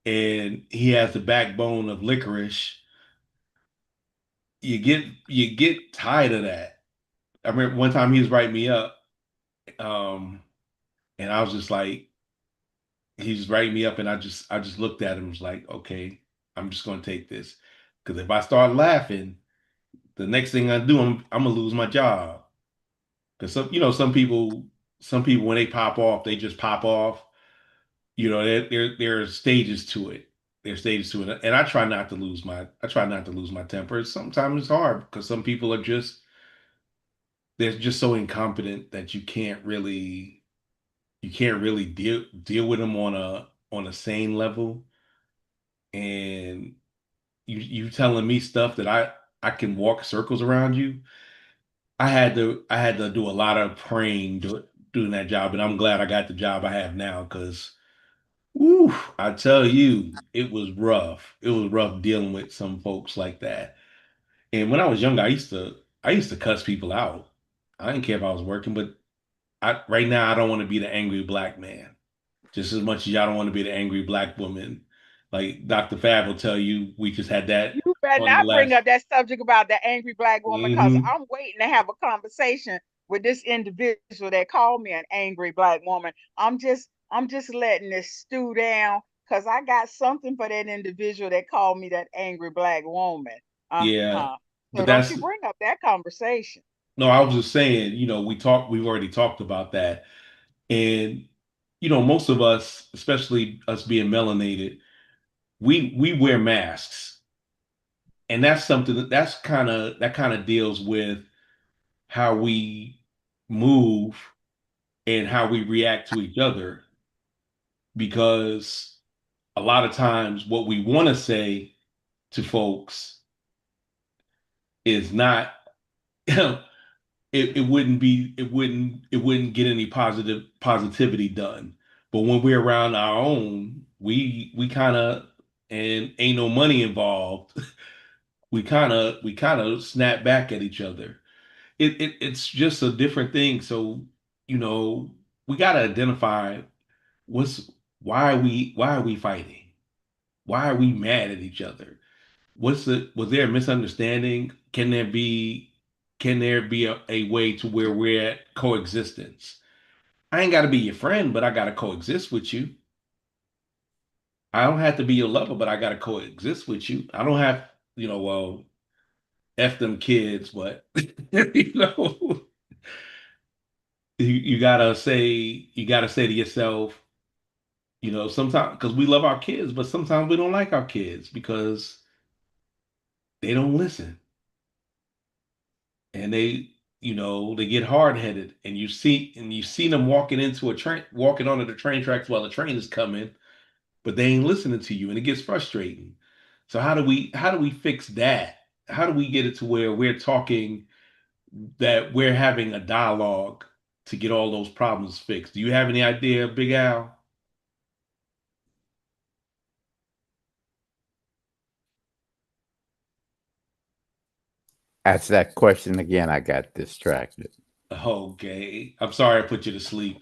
and he has the backbone of licorice, you get tired of that. I remember one time he was writing me up, um, and I was just like, he was writing me up, and I just looked at him and was like, okay, I'm just gonna take this. Because if I start laughing, the next thing I do, I'm gonna lose my job. Because some people when they pop off, they just pop off. There are stages to it. There's stages to it, and I try not to lose my temper. Sometimes it's hard because some people are just they're just so incompetent that you can't really deal with them on a sane level. And you telling me stuff that I can walk circles around you. I had to do a lot of praying doing that job, and I'm glad I got the job I have now because, woo, I tell you, it was rough. It was rough dealing with some folks like that. And when I was younger, I used to cuss people out. I didn't care if I was working, but right now I don't want to be the angry black man. Just as much as y'all don't want to be the angry black woman. Like Dr. Fab will tell you, we just had that You better on the not bring last. up that subject about the angry black woman because Hmm. I'm waiting to have a conversation with this individual that called me an angry black woman. I'm just letting this stew down because I got something for that individual that called me that angry black woman. Yeah, Uh-huh. So but don't that's you bring up that conversation. no, I was just saying, we've already talked about that. And most of us, especially us being melanated, we wear masks. And that's something that kind of deals with how we move and how we react to each other. Because a lot of times what we want to say to folks is not it wouldn't get any positivity done. But when we're around our own, we kind of and ain't no money involved. We kind of snap back at each other. It's just a different thing. So you know we got to identify what's why are we fighting? Why are we mad at each other? Was there a misunderstanding? Can there be a way to where we're at coexistence? I ain't got to be your friend, but I got to coexist with you. I don't have to be your lover, but I got to coexist with you. I don't have, well, F them kids, but you know, you gotta say to yourself, sometimes because we love our kids, but sometimes we don't like our kids because they don't listen. And they get hard-headed, and you see them walking onto the train tracks while the train is coming, but they ain't listening to you, and it gets frustrating. So how do we fix that? How do we get it to where we're talking, that we're having a dialogue to get all those problems fixed? Do you have any idea, Big Al? Ask that question again. I got distracted. Okay, I'm sorry I put you to sleep.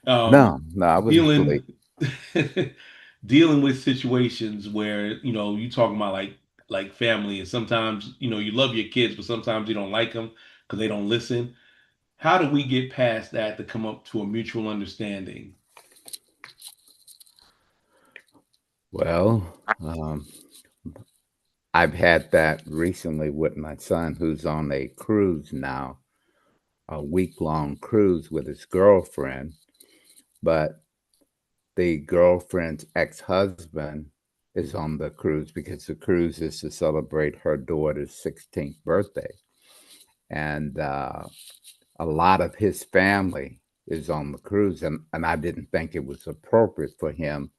No, Um, no, I wasn't dealing asleep. dealing with situations where you talking about like family, and sometimes you love your kids, but sometimes you don't like them because they don't listen. How do we get past that to come up to a mutual understanding? Well, I've had that recently with my son who's on a cruise now, a week-long cruise with his girlfriend, but the girlfriend's ex-husband is on the cruise because the cruise is to celebrate her daughter's 16th birthday. And a lot of his family is on the cruise, and I didn't think it was appropriate for him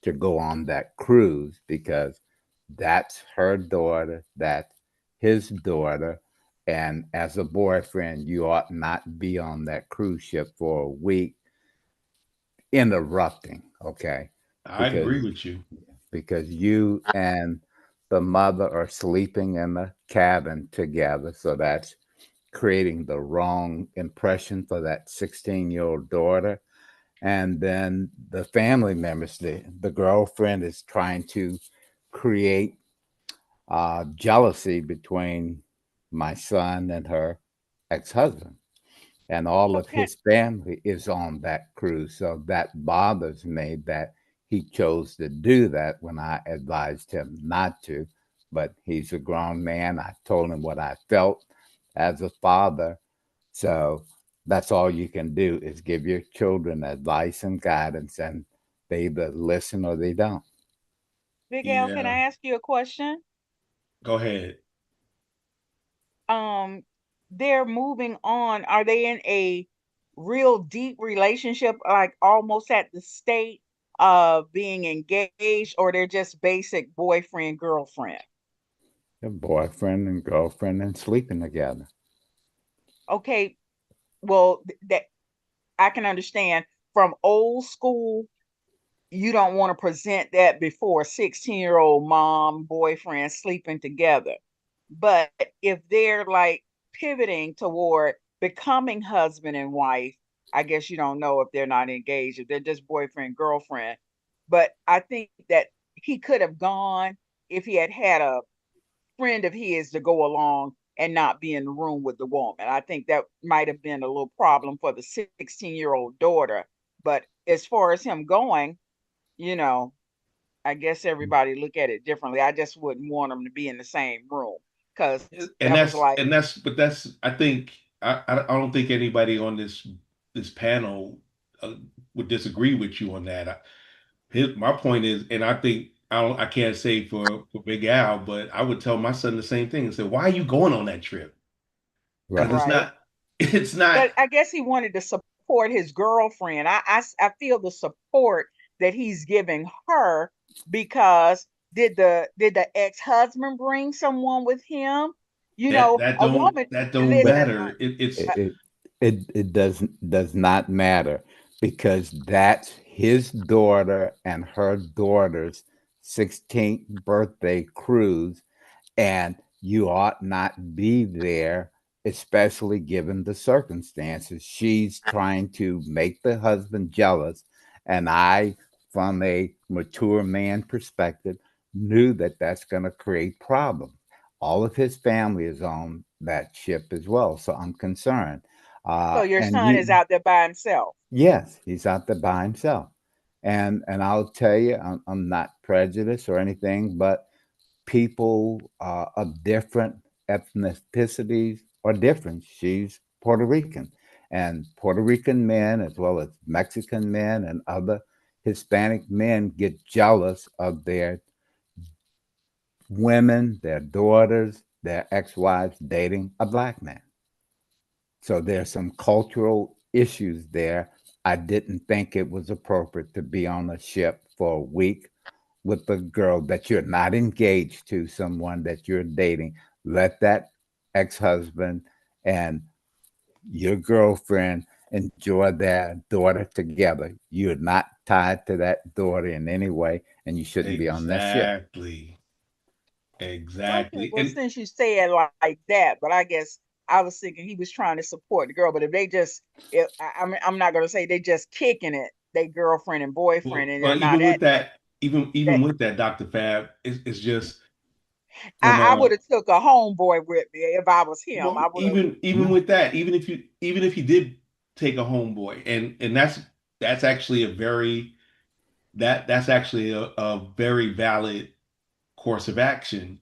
to go on that cruise because that's her daughter, that's his daughter, and as a boyfriend, you ought not be on that cruise ship for a week interrupting, okay? I agree Because with you. you and the mother are sleeping in the cabin together, so that's creating the wrong impression for that 16-year-old daughter. And then the family members, the girlfriend is trying to create jealousy between my son and her ex-husband, and all of Okay. his family is on that cruise. So that bothers me that he chose to do that when I advised him not to. But he's a grown man. I told him what I felt as a father. So that's all you can do is give your children advice and guidance, and they either listen or they don't. Big L, can Yeah. I ask you a question? Go ahead. Um, they're moving on. Are they in a real deep relationship, like almost at the state of being engaged, or they're just basic boyfriend, girlfriend? A boyfriend and girlfriend and sleeping together. Okay, well, that I can understand from old school, you don't want to present that before a 16-year-old mom, boyfriend sleeping together. But if they're like pivoting toward becoming husband and wife, I guess you don't know if they're not engaged, if they're just boyfriend, girlfriend. But I think that he could have gone if he had had a friend of his to go along and not be in the room with the woman. I think that might have been a little problem for the 16-year-old daughter. But as far as him going, you know, I guess everybody look at it differently. I just wouldn't want them to be in the same room because And that was that's like, and that's but that's I think I don't think anybody on this panel would disagree with you on that. My point is, and I think I can't say for Big Al, but I would tell my son the same thing and say, why are you going on that trip? Because Right. it's right. not it's not But I guess he wanted to support his girlfriend. I feel the support that he's giving her because did the ex-husband bring someone with him? You that know, that a don't woman, that don't But listen, matter. It's uh, it does not matter because that's his daughter and her daughter's 16th birthday cruise, and you ought not be there, especially given the circumstances. She's trying to make the husband jealous, and I, from a mature man perspective, knew that that's going to create problems. All of his family is on that ship as well, so I'm concerned. so your And son is out there by himself. yes, he's out there by himself. And I'll tell you, I'm not prejudiced or anything, but people of different ethnicities are different. She's Puerto Rican, and Puerto Rican men, as well as Mexican men and other Hispanic men, get jealous of their women, their daughters, their ex-wives dating a black man. So there's some cultural issues there. I didn't think it was appropriate to be on a ship for a week with a girl that you're not engaged to, someone that you're dating. Let that ex-husband and your girlfriend enjoy their daughter together. You're not tied to that daughter in any way, and you shouldn't be on that ship. exactly. Okay, Exactly. well, And since you say it like that, but I guess I was thinking he was trying to support the girl. But if they just, if I mean, I'm not gonna say they just kicking it, they girlfriend and boyfriend, and they're well, not at even that. with that, Dr. Fab, it's just from I a would have took a homeboy with me if I was him. I well, would have. even with that, even if you did take a homeboy, and that's actually a very that's actually a very valid course of action.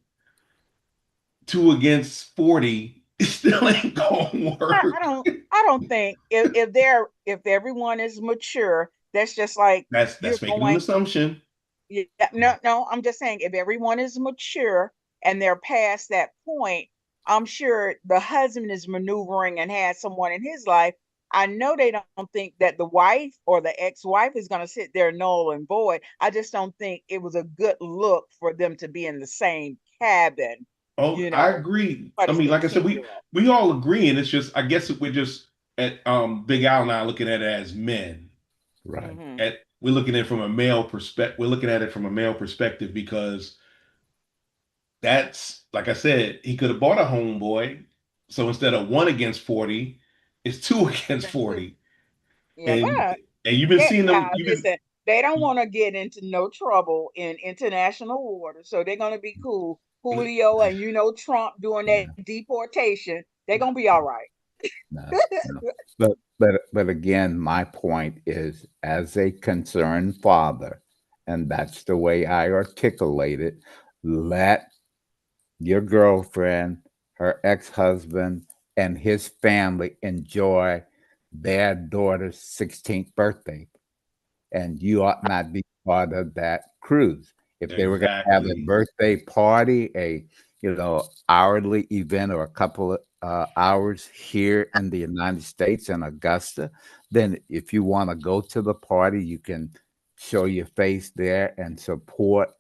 Two against 40 it still ain't gonna I work. don't. I don't think if everyone is mature, that's just like you're That's making an going. assumption. Yeah, no, no, I'm just saying if everyone is mature and they're past that point, I'm sure the husband is maneuvering and has someone in his life. I know they don't think that the wife or the ex-wife is going to sit there null and void. I just don't think it was a good look for them to be in the same cabin, Oh, you I know, agree. but I it's mean, the like I said, we 10-year-old. we all agree, and it's just I guess we're just at Big Al and I looking at it as men. Right. Mm-hmm. We're looking at it from a male perspective. We're looking at it from a male perspective because that's like I said, he could have bought a homeboy. So instead of 1 against 40, it's 2 against 40. Yeah, And but and you've been seeing them. You've been listen, they don't want to get into no trouble in international waters, so they're gonna be cool. Julio and Trump doing that deportation, they're gonna be all right. No, no. But again, my point is, as a concerned father, and that's the way I articulate it, let your girlfriend, her ex-husband, and his family enjoy their daughter's 16th birthday. And you ought not be part of that cruise. If they were going to have a exactly. birthday party, hourly event or a couple of hours here in the United States in Augusta, then if you want to go to the party, you can show your face there and support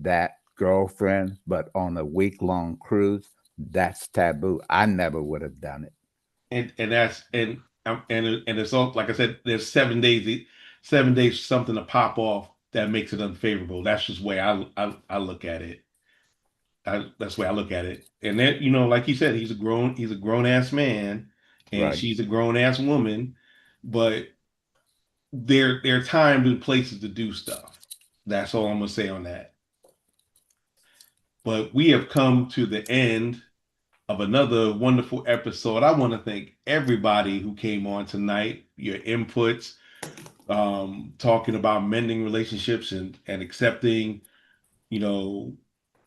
that girlfriend. But on a week-long cruise, that's taboo. I never would have done it. And that's and it's all like I said. There's 7 days, 7 days something to pop off that makes it unfavorable. That's just the way I look at it. That's the way I look at it. And then like you said, he's a grown ass man, and Right. she's a grown ass woman, but there are times and places to do stuff. That's all I'm gonna say on that. But we have come to the end of another wonderful episode. I want to thank everybody who came on tonight, your inputs, talking about mending relationships and accepting, you know,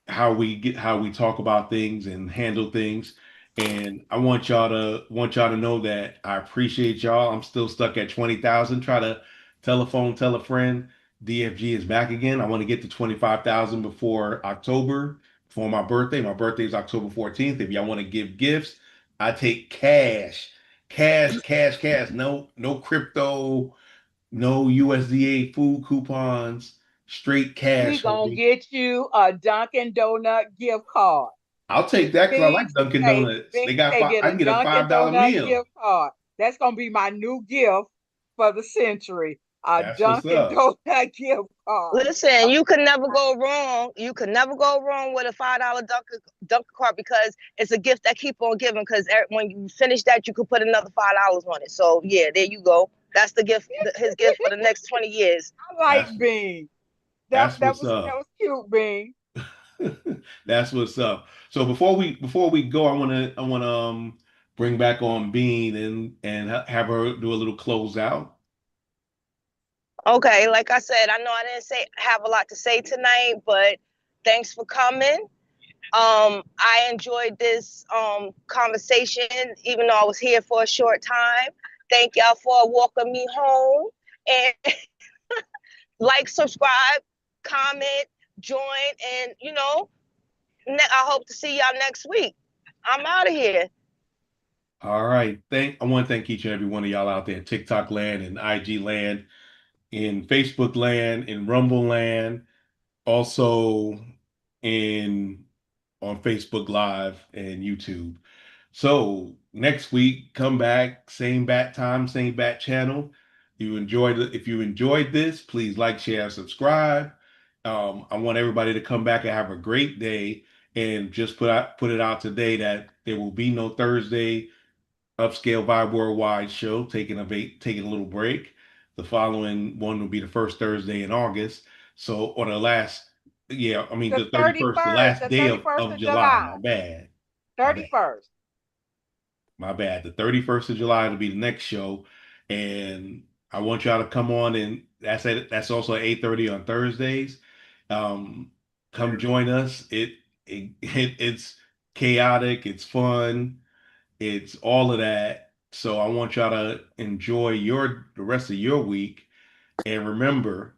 how we talk about things and handle things. And I want y'all to know that I appreciate y'all. I'm still stuck at 20,000. Try to tell a friend. DFG is back again. I want to get to 25,000 before October, before my birthday. My birthday is October 14th. If y'all want to give gifts, I take cash. Cash, cash, cash. No crypto, no USDA food coupons, straight We cash, gonna homie. get you a Dunkin' Donut gift card. I'll take that because I like Dunkin' Donuts. They Big got say five. get I a can get a Dunkin' $5 Donut meal. gift card. That's gonna be my new gift for the century. A That's what's Dunkin' up. Donut gift card. Listen, you could never go wrong. You could never go wrong with a $5 Dunkin' card because it's a gift that keep on giving. Because when you finish that, you could put another $5 on it. So yeah, there you go. That's the gift, his gift for the next 20 years. I That's like Bean. that's That what's was up. cute, Bean. That's what's up. So before we go, I wanna bring back on Bean and have her do a little closeout. Okay, like I said, I know I didn't have a lot to say tonight, but thanks for coming. I enjoyed this conversation, even though I was here for a short time. Thank y'all for walking me home. And like, subscribe, comment, join, and I hope to see y'all next week. I'm out of here. All right. I want to thank each and every one of y'all out there in TikTok land and IG land, in Facebook land, in Rumble land, also in on Facebook Live and YouTube. So next week, come back, same bat time, same bat channel. If you enjoyed this, please like, share, subscribe. I want everybody to come back and have a great day. And just put it out today that there will be no Thursday Upscale Vibe Worldwide show, taking a little break. The following one will be the first Thursday in August. So, or the last, yeah, I mean The the 31st, the last day 31st of of July. July. My bad. My bad. 31st. My bad. The 31st of July will be the next show. And I want y'all to come on, and that's also at 8:30 on Thursdays. Um, come join us. It's chaotic, it's fun, it's all of that. So I want y'all to enjoy the rest of your week. And remember,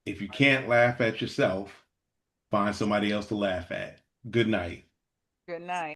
if you can't laugh at yourself, find somebody else to laugh at. Good night. Good night.